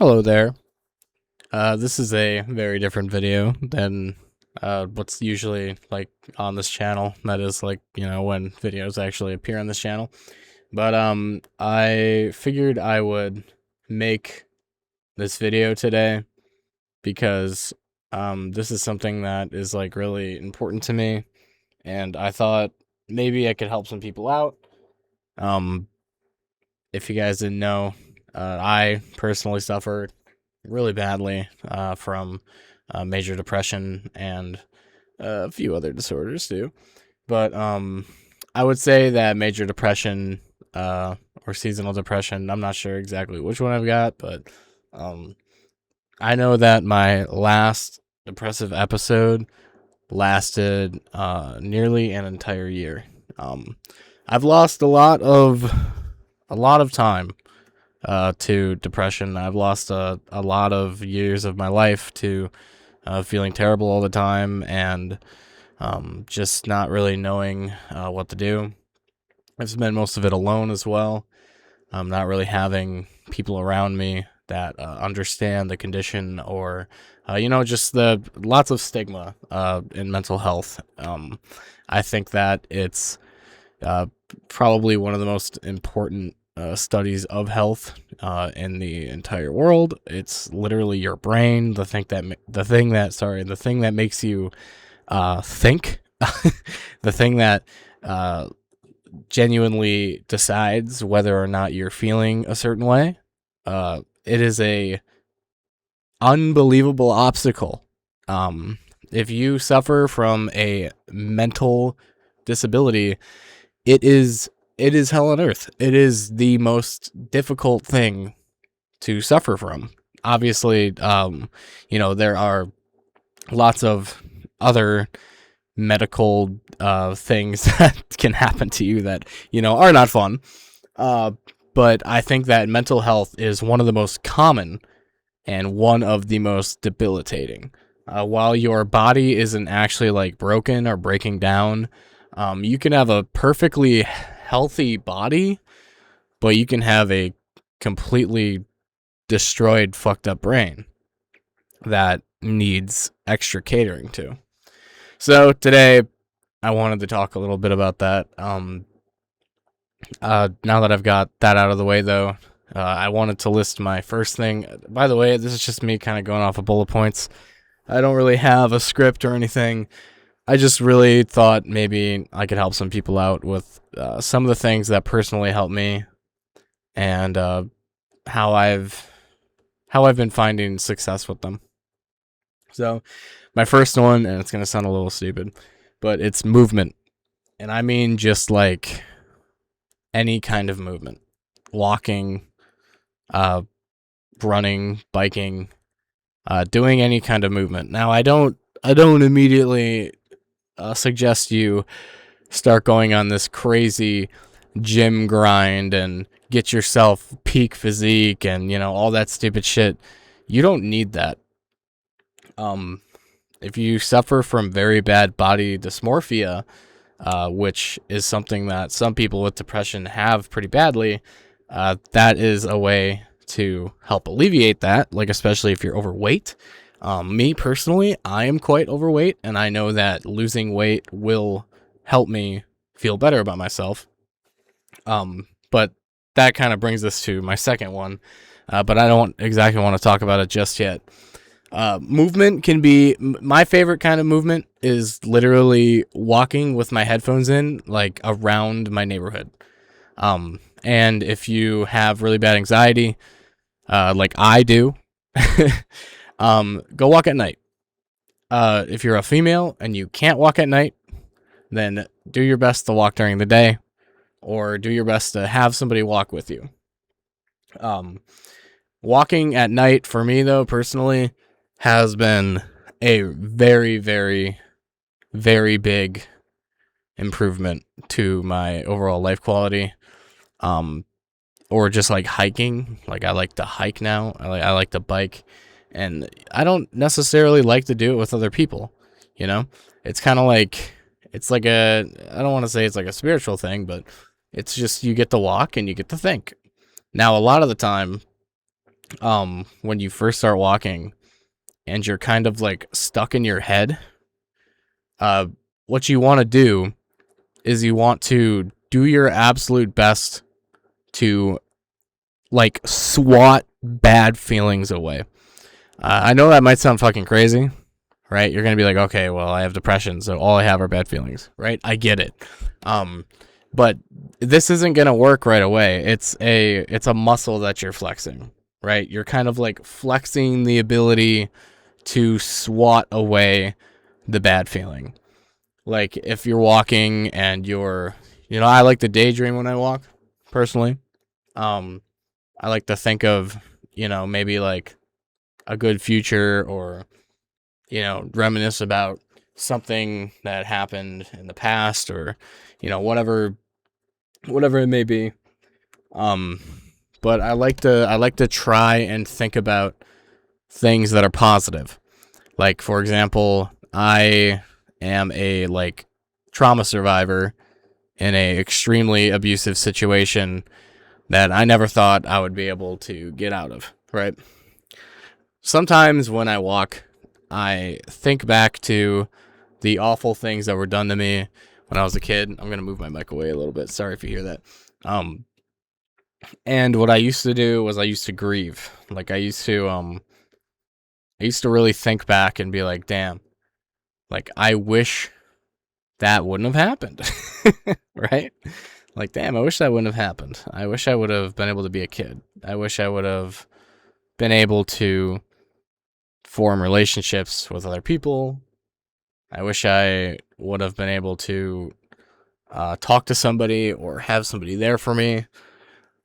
Hello there. This is a very different video than what's usually like on this channel. That is like, when videos actually appear on this channel. But I figured I would make this video today because this is something that is like really important to me, and I thought maybe I could help some people out. Um, if you guys didn't know, I personally suffered really badly from major depression and a few other disorders too. But I would say that major depression or seasonal depression, I'm not sure exactly which one I've got, but um, I know that my last depressive episode lasted nearly an entire year. I've lost a lot of time to depression. I've lost a lot of years of my life to feeling terrible all the time and just not really knowing what to do. I've spent most of it alone as well. Not really having people around me that understand the condition or, just the lots of stigma in mental health. I think that it's uh, probably one of the most important studies of health in the entire world. It's literally your brain, the thing that makes you think, the thing that genuinely decides whether or not you're feeling a certain way. It is a unbelievable obstacle. If you suffer from a mental disability, it is hell on earth. It is the most difficult thing to suffer from. Obviously, there are lots of other medical things that can happen to you that, are not fun. But I think that mental health is one of the most common and one of the most debilitating. While your body isn't actually like broken or breaking down, you can have a perfectly healthy body, but you can have a completely destroyed, fucked up brain that needs extra catering to. So today, I wanted to talk a little bit about that. Now that I've got that out of the way, though, I wanted to list my first thing. By the way, this is just me kind of going off of bullet points. I don't really have a script or anything. I just really thought maybe I could help some people out with some of the things that personally helped me and how I've been finding success with them. So, my first one, and it's gonna sound a little stupid, but it's movement, and I mean just like any kind of movement, walking, uh, running, biking, doing any kind of movement. Now, I don't immediately suggest you start going on this crazy gym grind and get yourself peak physique and all that stupid shit. You don't need that. Um, if you suffer from very bad body dysmorphia, which is something that some people with depression have pretty badly, that is a way to help alleviate that, like especially if you're overweight. Me personally, I am quite overweight, and I know that losing weight will help me feel better about myself. But that kind of brings us to my second one, but I don't exactly want to talk about it just yet. Movement can be my favorite kind of movement is literally walking with my headphones in, like around my neighborhood. And if you have really bad anxiety, like I do, go walk at night. If you're a female and you can't walk at night, then do your best to walk during the day, or do your best to have somebody walk with you. Walking at night for me, though, personally, has been a very, very, very big improvement to my overall life quality. Or just like hiking. Like I like to hike now. I like to bike, and I don't necessarily like to do it with other people. It's kind of like I don't want to say it's like a spiritual thing, but it's just you get to walk and you get to think. Now, a lot of the time, when you first start walking and you're kind of like stuck in your head, uh, what you want to do is you want to do your absolute best to like swat bad feelings away. I know that might sound fucking crazy, right? You're gonna be like, okay, well, I have depression, so all I have are bad feelings, right? I get it. But this isn't gonna work right away. It's a muscle that you're flexing, right? You're kind of like flexing the ability to swat away the bad feeling. Like if you're walking and I like to daydream when I walk, personally. I like to think of, maybe like a good future, or, reminisce about something that happened in the past, or, whatever it may be. But I like to try and think about things that are positive. Like, for example, I am a like trauma survivor in a extremely abusive situation that I never thought I would be able to get out of, right? Sometimes when I walk, I think back to the awful things that were done to me when I was a kid. I'm going to move my mic away a little bit. Sorry if you hear that. And what I used to do was I used to grieve. Like I used to really think back and be like, damn, like I wish that wouldn't have happened. Right? Like, damn, I wish that wouldn't have happened. I wish I would have been able to be a kid. I wish I would have been able to form relationships with other people. I wish I would have been able to talk to somebody or have somebody there for me,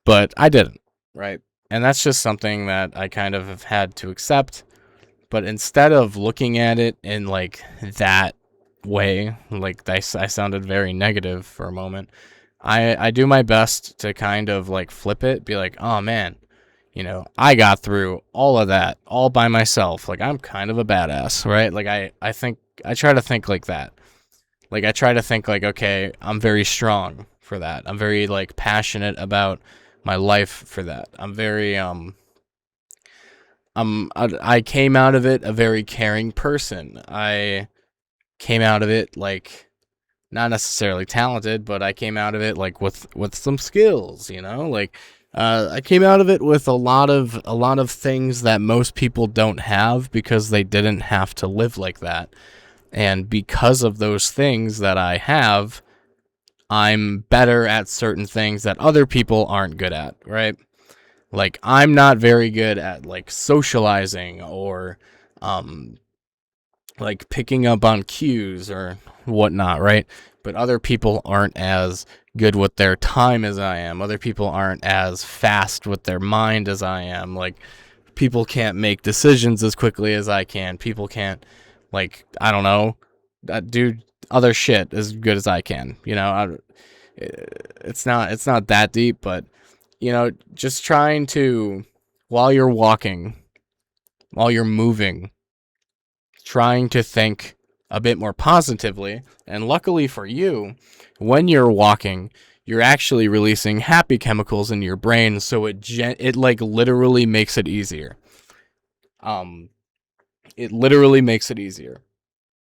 but I didn't, right? And that's just something that I kind of have had to accept. But instead of looking at it in like that way, like I sounded very negative for a moment, I do my best to kind of like flip it, be like, oh man, I got through all of that all by myself. Like I'm kind of a badass, right? Like I think I try to think like that. Like I try to think like, okay, I'm very strong for that. I'm very like passionate about my life for that. I came out of it a very caring person. I came out of it like not necessarily talented, but I came out of it like with some skills, like I came out of it with a lot of things that most people don't have because they didn't have to live like that. And because of those things that I have, I'm better at certain things that other people aren't good at, right? Like I'm not very good at like socializing or like picking up on cues or whatnot, right? But other people aren't as good with their time as I am. Other people aren't as fast with their mind as I am. Like people can't make decisions as quickly as I can. People can't, like, I don't know, do other shit as good as I can. It's not that deep, but just trying to, while you're walking, while you're moving, trying to think a bit more positively. And luckily for you, when you're walking, you're actually releasing happy chemicals in your brain, so it like literally makes it easier. It literally makes it easier.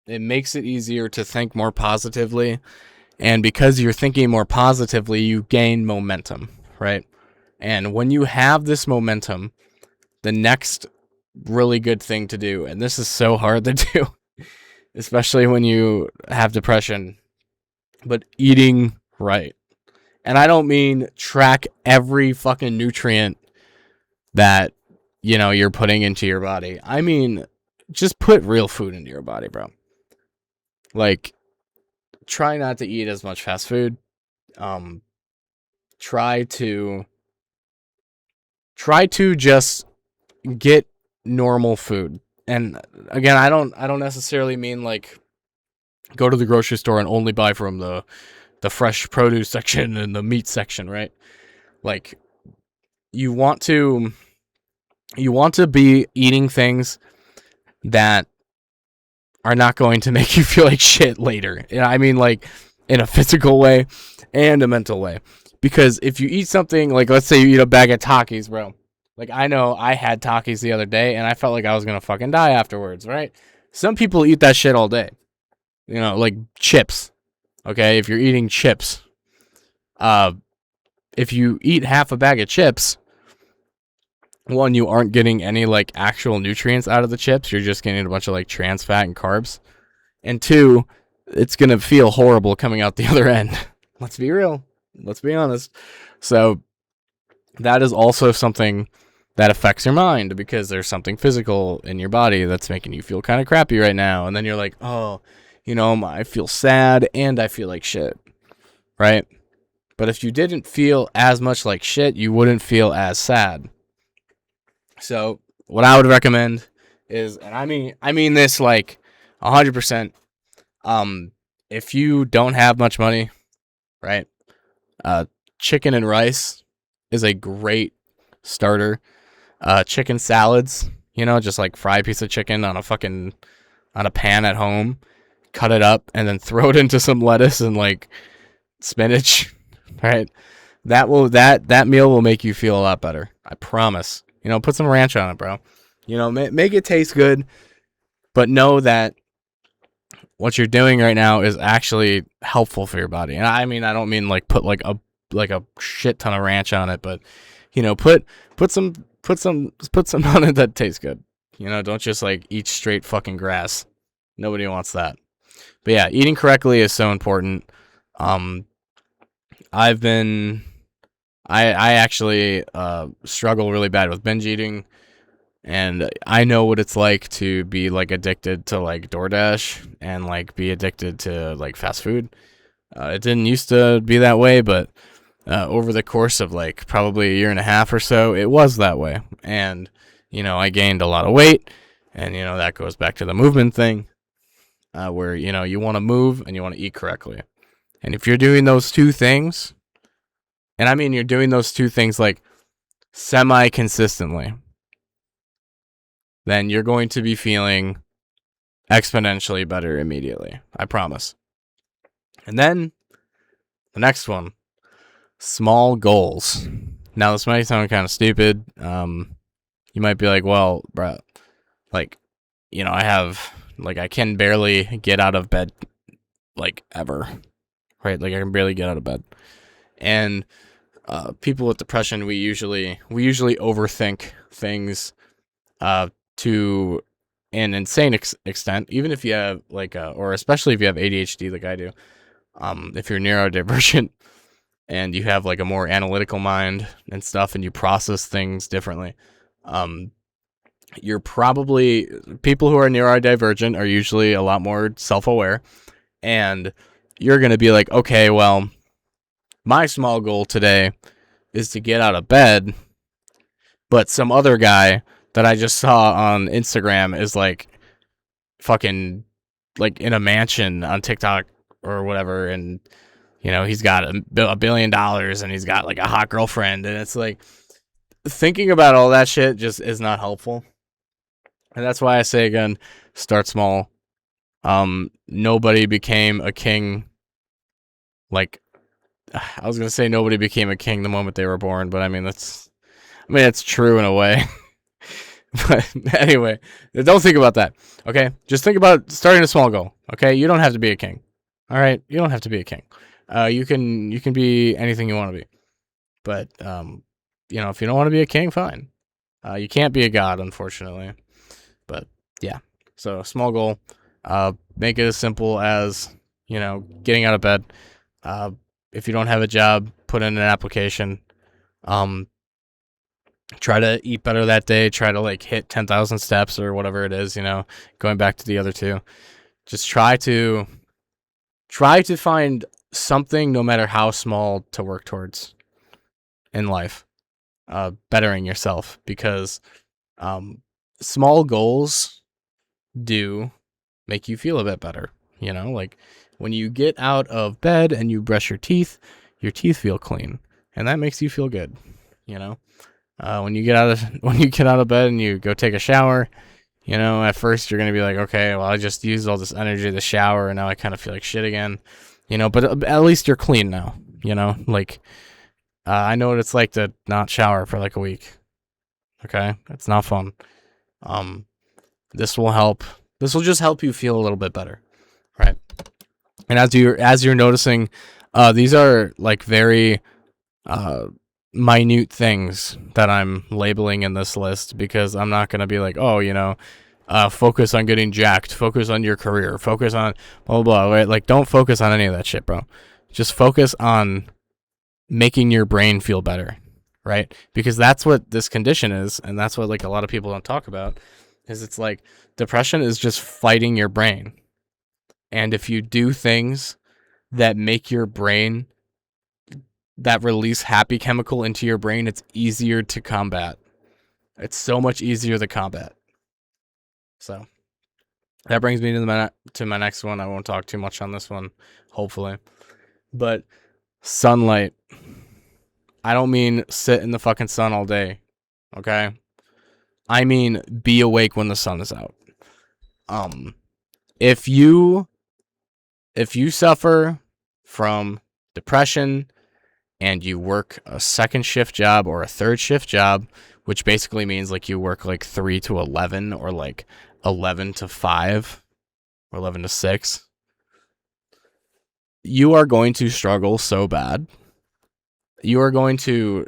It makes it easier to think more positively, and because you're thinking more positively, you gain momentum, right? And when you have this momentum, the next really good thing to do, and this is so hard to do, especially when you have depression, but eating right. And I don't mean track every fucking nutrient that, you're putting into your body. I mean, just put real food into your body, bro. Like, try not to eat as much fast food. Try to just get normal food. And again, I don't necessarily mean like go to the grocery store and only buy from the fresh produce section and the meat section, right? Like you want to be eating things that are not going to make you feel like shit later. I mean, like in a physical way and a mental way. Because if you eat something like, let's say you eat a bag of Takis, bro, Like, I know I had Takis the other day, and I felt like I was gonna fucking die afterwards, right? Some people eat that shit all day. Like chips. Okay, if you're eating chips, uh, if you eat half a bag of chips, one, you aren't getting any like actual nutrients out of the chips. You're just getting a bunch of like trans fat and carbs. And two, it's gonna feel horrible coming out the other end. Let's be real. Let's be honest. So that is also something that affects your mind because there's something physical in your body that's making you feel kind of crappy right now. And then you're like, oh, I feel sad and I feel like shit, right? But if you didn't feel as much like shit, you wouldn't feel as sad. So what I would recommend is, and I mean this like 100%. If you don't have much money, right? Uh, chicken and rice is a great starter. Chicken salads, just like fry a piece of chicken on a pan at home, cut it up, and then throw it into some lettuce and like spinach, right? That meal will make you feel a lot better. I promise. Put some ranch on it, bro. Make it taste good, but know that what you're doing right now is actually helpful for your body. And I mean, I don't mean like put like a shit ton of ranch on it, but put some on it that tastes good. Don't just like eat straight fucking grass. Nobody wants that. But yeah, eating correctly is so important. I've been I actually struggle really bad with binge eating, and I know what it's like to be like addicted to like DoorDash and like be addicted to like fast food. It didn't used to be that way, but over the course of like probably a year and a half or so, it was that way. And, I gained a lot of weight, and, that goes back to the movement thing, where, you want to move and you want to eat correctly. And if you're doing those two things, and I mean, you're doing those two things like semi-consistently, then you're going to be feeling exponentially better immediately. I promise. And then the next one, small goals. Now, this might sound kind of stupid. You might be like, well, bro, like, I can barely get out of bed, like, ever, right? Like, I can barely get out of bed. And people with depression, we usually overthink things to an insane extent, even if you have or especially if you have ADHD like I do. If you're neurodivergent and you have like a more analytical mind and stuff, and you process things differently, you're probably, people who are neurodivergent are usually a lot more self-aware, and you're going to be like, okay, well, my small goal today is to get out of bed, but some other guy that I just saw on Instagram is like fucking like in a mansion on TikTok or whatever, and he's got $1 billion and he's got like a hot girlfriend, and it's like thinking about all that shit just is not helpful. And that's why I say again, start small. Nobody became a king. Like, I was gonna say nobody became a king the moment they were born, but I mean that's true in a way. But anyway, don't think about that. Okay, just think about starting a small goal. Okay, you don't have to be a king. All right, you don't have to be a king. You can be anything you want to be. But if you don't want to be a king, fine. You can't be a god, unfortunately. But yeah, so small goal. Make it as simple as getting out of bed. If you don't have a job, put in an application. Try to eat better that day. Try to like hit 10,000 steps or whatever it is. Going back to the other two, just try to find something, no matter how small, to work towards in life. Bettering yourself, because small goals do make you feel a bit better. Like when you get out of bed and you brush your teeth feel clean, and that makes you feel good. When you get out of bed and you go take a shower, at first you're gonna be like, okay, well, I just used all this energy to shower, and now I kind of feel like shit again. But at least you're clean now. Like I know what it's like to not shower for like a week. Okay? It's not fun. Um, this will help. This will just help you feel a little bit better, right? And as you're noticing, these are like very uh, minute things that I'm labeling in this list because I'm not gonna be like, oh, focus on getting jacked, focus on your career, focus on blah blah blah. Right? Like, don't focus on any of that shit, bro. Just focus on making your brain feel better, right? Because that's what this condition is, and that's what like a lot of people don't talk about. Is it's like depression is just fighting your brain, and if you do things that make your brain that release happy chemical into your brain, it's easier to combat. It's so much easier to combat. So that brings me to my next one. I won't talk too much on this one, hopefully. But sunlight. I don't mean sit in the fucking sun all day. Okay? I mean be awake when the sun is out. Um if you suffer from depression and you work a second shift job or a third shift job, which basically means like you work like 3 to 11 or like 11 to 5 or 11 to 6, you are going to struggle so bad. You are going to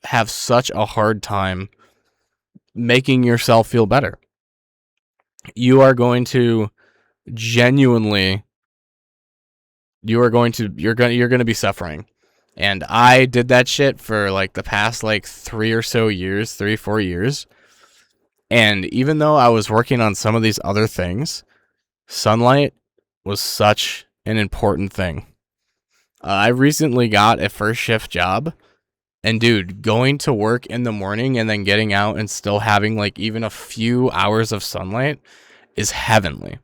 have such a hard time making yourself feel better. You are going to genuinely you're going to be suffering. And I did that shit for like the past like 4 years. And even though I was working on some of these other things, sunlight was such an important thing. I recently got a first shift job, and dude, going to work in the morning and then getting out and still having like even a few hours of sunlight is heavenly.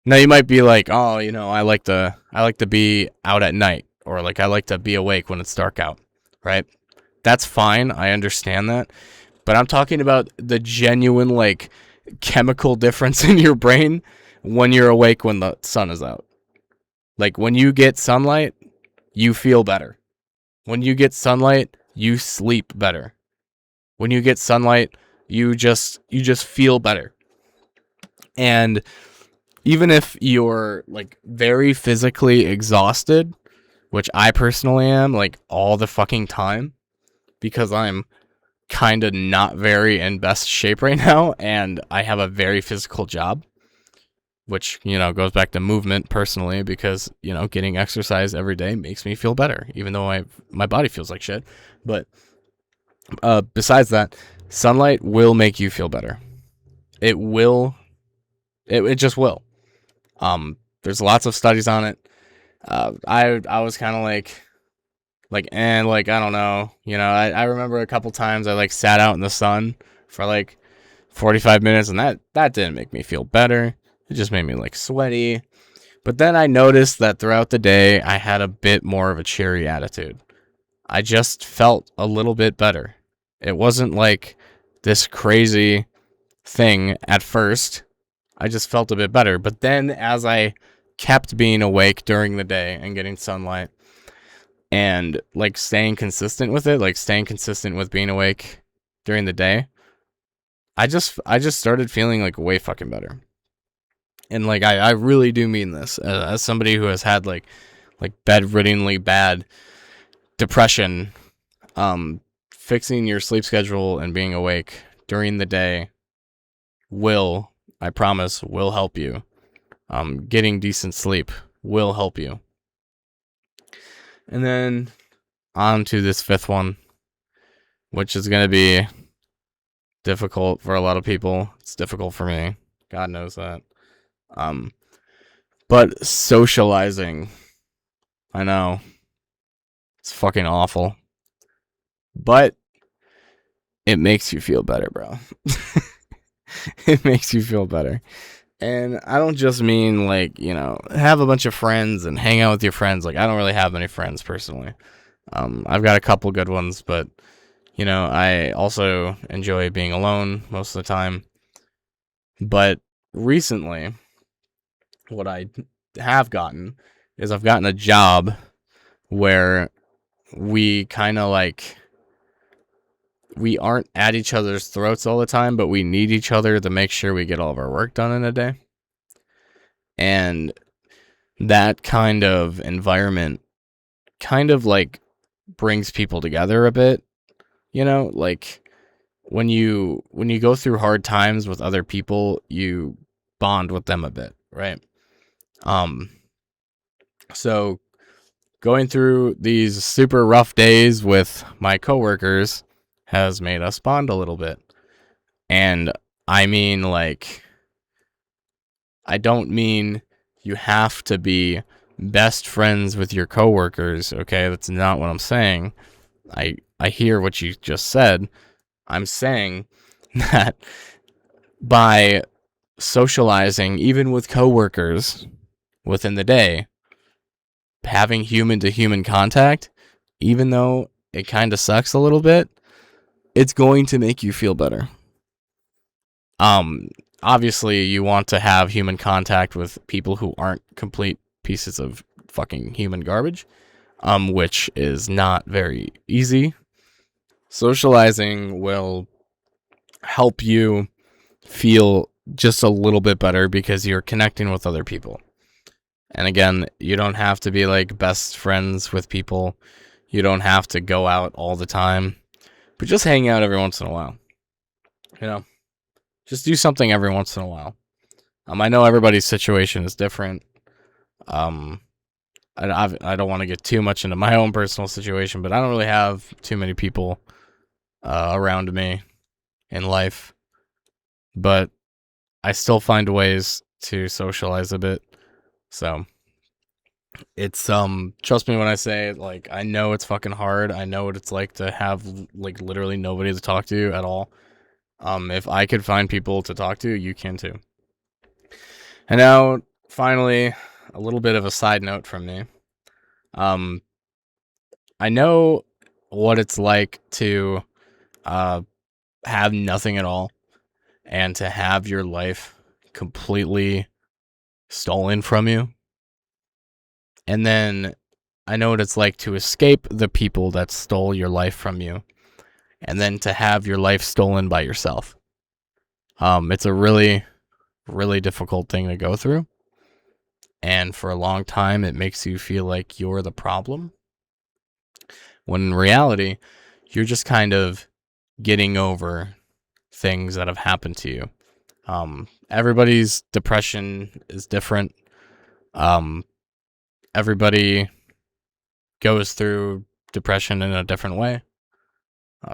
Now you might be like, "Oh, I like to be out at night, or like I like to be awake when it's dark out." Right? That's fine. I understand that. But I'm talking about the genuine like chemical difference in your brain when you're awake when the sun is out. Like when you get sunlight, you feel better. When you get sunlight, you sleep better. When you get sunlight, you just feel better. And even if you're like very physically exhausted, which I personally am like all the fucking time because I'm kind of not very in best shape right now and I have a very physical job, which, goes back to movement personally because, getting exercise every day makes me feel better, even though my body feels like shit. But besides that, sunlight will make you feel better. It will. It just will. There's lots of studies on it. I was kind of and like I don't know. I remember a couple times I like sat out in the sun for like 45 minutes, and that didn't make me feel better. It just made me like sweaty. But then I noticed that throughout the day, I had a bit more of a cheery attitude. I just felt a little bit better. It wasn't like this crazy thing at first. I just felt a bit better. But then as I kept being awake during the day and getting sunlight and like staying consistent with it, like staying consistent with being awake during the day, I just started feeling like way fucking better. And like I really do mean this as somebody who has had like bedriddenly bad depression. Fixing your sleep schedule and being awake during the day will, I promise, will help you. Getting decent sleep will help you. And then on to this fifth one, which is going to be difficult for a lot of people. It's difficult for me. God knows that. But socializing, I know it's fucking awful, but it makes you feel better, bro. It makes you feel better. And I don't just mean like, have a bunch of friends and hang out with your friends. Like, I don't really have many friends personally. I've got a couple good ones, but, I also enjoy being alone most of the time. But recently, what I have gotten is I've gotten a job where we kind of like we aren't at each other's throats all the time, but we need each other to make sure we get all of our work done in a day. And that kind of environment kind of like brings people together a bit, like when you go through hard times with other people, you bond with them a bit, right? Um so going through these super rough days with my coworkers has made us bond a little bit. And I mean, like, I don't mean you have to be best friends with your coworkers, okay? That's not what I'm saying. I hear what you just said. I'm saying that by socializing, even with coworkers within the day, having human to human contact, even though it kind of sucks a little bit, it's going to make you feel better. Obviously you want to have human contact with people who aren't complete pieces of fucking human garbage, which is not very easy. Socializing will help you feel just a little bit better because you're connecting with other people. And again, you don't have to be like best friends with people. You don't have to go out all the time, but just hang out every once in a while. Just do something every once in a while. I know everybody's situation is different. I don't want to get too much into my own personal situation, but I don't really have too many people around me in life. But I still find ways to socialize a bit. So it's trust me when I say, like, I know it's fucking hard. I know what it's like to have like literally nobody to talk to at all. If I could find people to talk to, you can too. And now, finally, a little bit of a side note from me. I know what it's like to have nothing at all and to have your life completely stolen from you. And then I know what it's like to escape the people that stole your life from you and then to have your life stolen by yourself. It's a really, really difficult thing to go through. And for a long time, it makes you feel like you're the problem. When in reality, you're just kind of getting over things that have happened to you. Everybody's depression is different. Everybody goes through depression in a different way.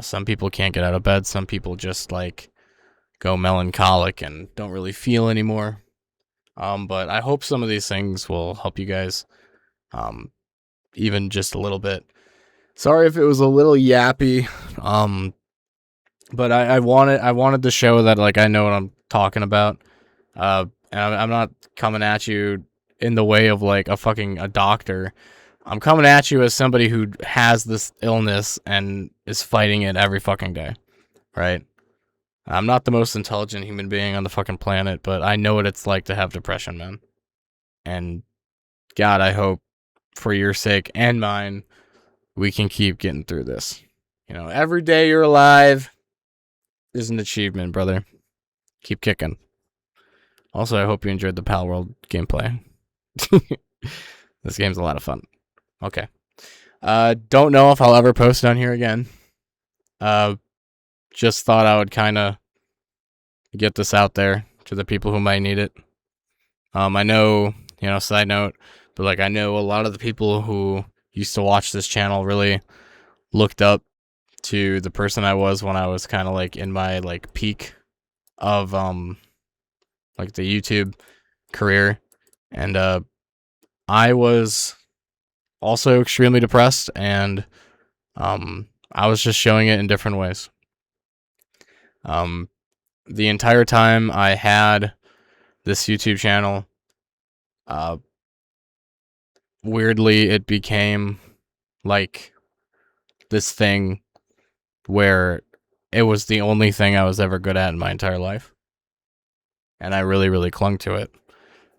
Some people can't get out of bed. Some people just like go melancholic and don't really feel anymore. But I hope some of these things will help you guys, even just a little bit. Sorry if it was a little yappy, but I wanted to show that like I know what I'm talking about. And I'm not coming at you in the way of like a doctor. I'm coming at you as somebody who has this illness and is fighting it every fucking day, right? I'm not the most intelligent human being on the fucking planet, but I know what it's like to have depression, man. And God, I hope for your sake and mine, we can keep getting through this. Every day you're alive is an achievement, brother. Keep kicking. Also, I hope you enjoyed the Pal World gameplay. This game's a lot of fun. Okay. Don't know if I'll ever post on here again. Just thought I would kind of get this out there to the people who might need it. I know, side note, but like I know a lot of the people who used to watch this channel really looked up to the person I was when I was kind of like in my like peak of like the YouTube career, and I was also extremely depressed, and I was just showing it in different ways. The entire time I had this YouTube channel, weirdly it became like this thing where it was the only thing I was ever good at in my entire life, and I really, really clung to it.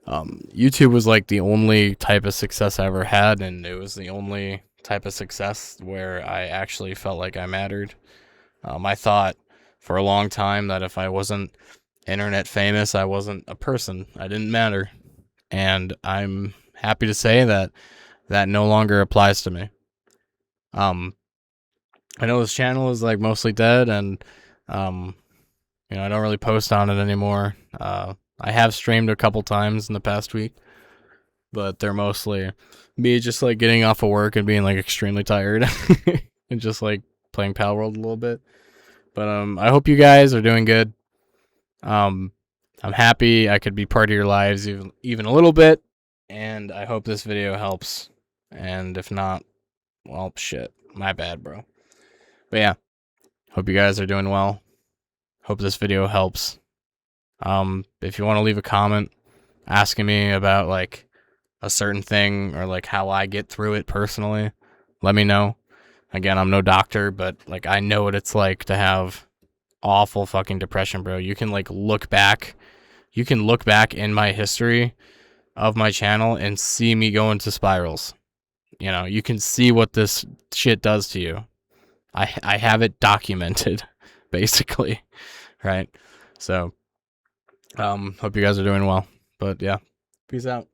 YouTube was like the only type of success I ever had, and it was the only type of success where I actually felt like I mattered. I thought for a long time that if I wasn't internet famous, I wasn't a person. I didn't matter. And I'm happy to say that that no longer applies to me. Um, I know this channel is like mostly dead, and um, I don't really post on it anymore. I have streamed a couple times in the past week, but they're mostly me just like getting off of work and being like extremely tired and just like playing Pal World a little bit. But I hope you guys are doing good. Um, I'm happy I could be part of your lives even a little bit, and I hope this video helps. And if not, well, shit, my bad, bro. But yeah, hope you guys are doing well. Hope this video helps. If you want to leave a comment asking me about like a certain thing or like how I get through it personally, let me know. Again, I'm no doctor, but like I know what it's like to have awful fucking depression, bro. You can like look back. You can look back in my history of my channel and see me go into spirals. You can see what this shit does to you. I have it documented, basically, right? So, hope you guys are doing well. But yeah, peace out.